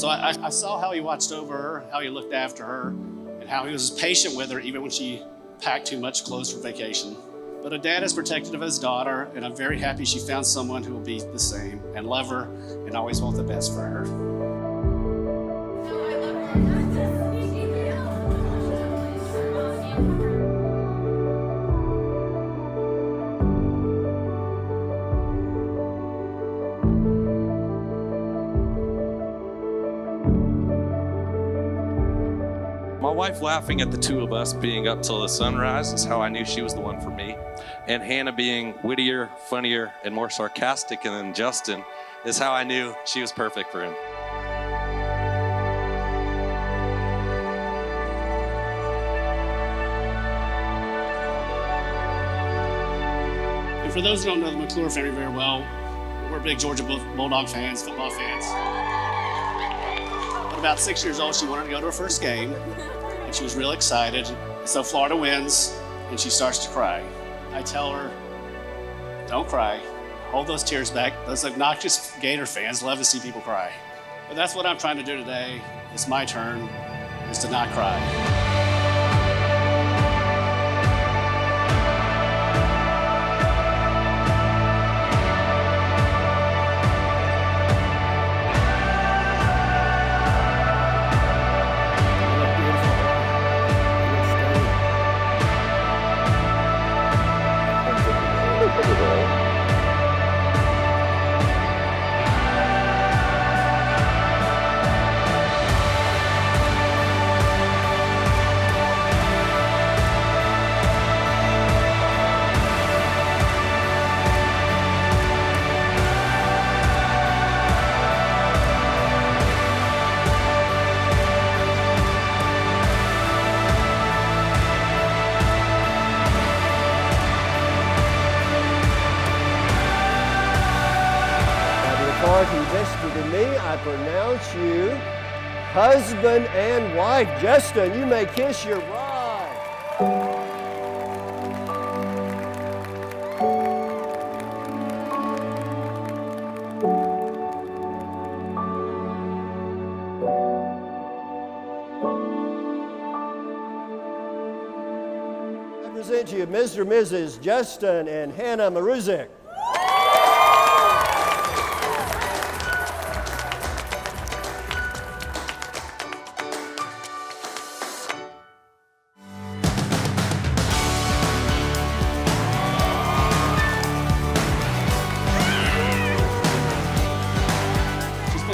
So I saw how he watched over her, how he looked after her, and how he was patient with her even when she packed too much clothes for vacation. But a dad is protective of his daughter, and I'm very happy she found someone who will be the same and love her and always want the best for her. My wife laughing at the two of us being up till the sunrise is how I knew she was the one for me. And Hannah being wittier, funnier, and more sarcastic than Justin is how I knew she was perfect for him. And for those who don't know the McClure family very well, we're big Georgia Bulldog fans, football fans. At about 6 years old, she wanted to go to her first game, and she was real excited. So Florida wins, and she starts to cry. I tell her, don't cry. Hold those tears back. Those obnoxious Gator fans love to see people cry. But that's what I'm trying to do today. It's my turn, is to not cry. Invested in me, I pronounce you husband and wife. Justin, you may kiss your bride. I present to you Mr. and Mrs. Justin and Hannah Maruzic.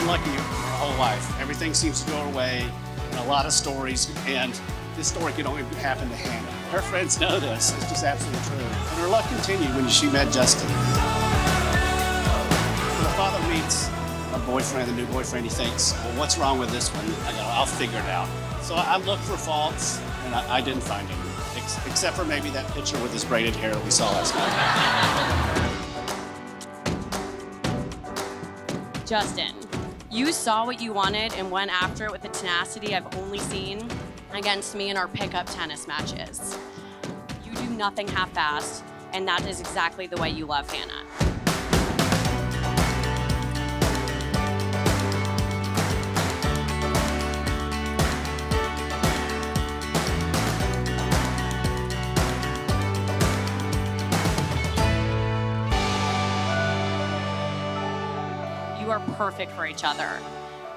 Lucky her whole life. Everything seems to go her way, and a lot of stories, and this story could only happen to Hannah. Her friends know this. It's just absolutely true. And her luck continued when she met Justin. When the father meets a boyfriend, a new boyfriend, he thinks, well, what's wrong with this one? I'll figure it out. So I looked for faults, and I didn't find any, except for maybe that picture with his braided hair that we saw last night. Justin, you saw what you wanted and went after it with a tenacity I've only seen against me in our pickup tennis matches. You do nothing half-assed, and that is exactly the way you love Hannah. You are perfect for each other.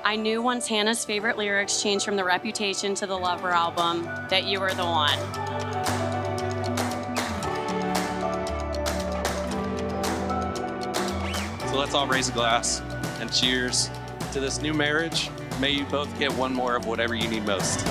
I knew once Hannah's favorite lyrics changed from the Reputation to the Lover album that you were the one. So let's all raise a glass and cheers to this new marriage. May you both get one more of whatever you need most.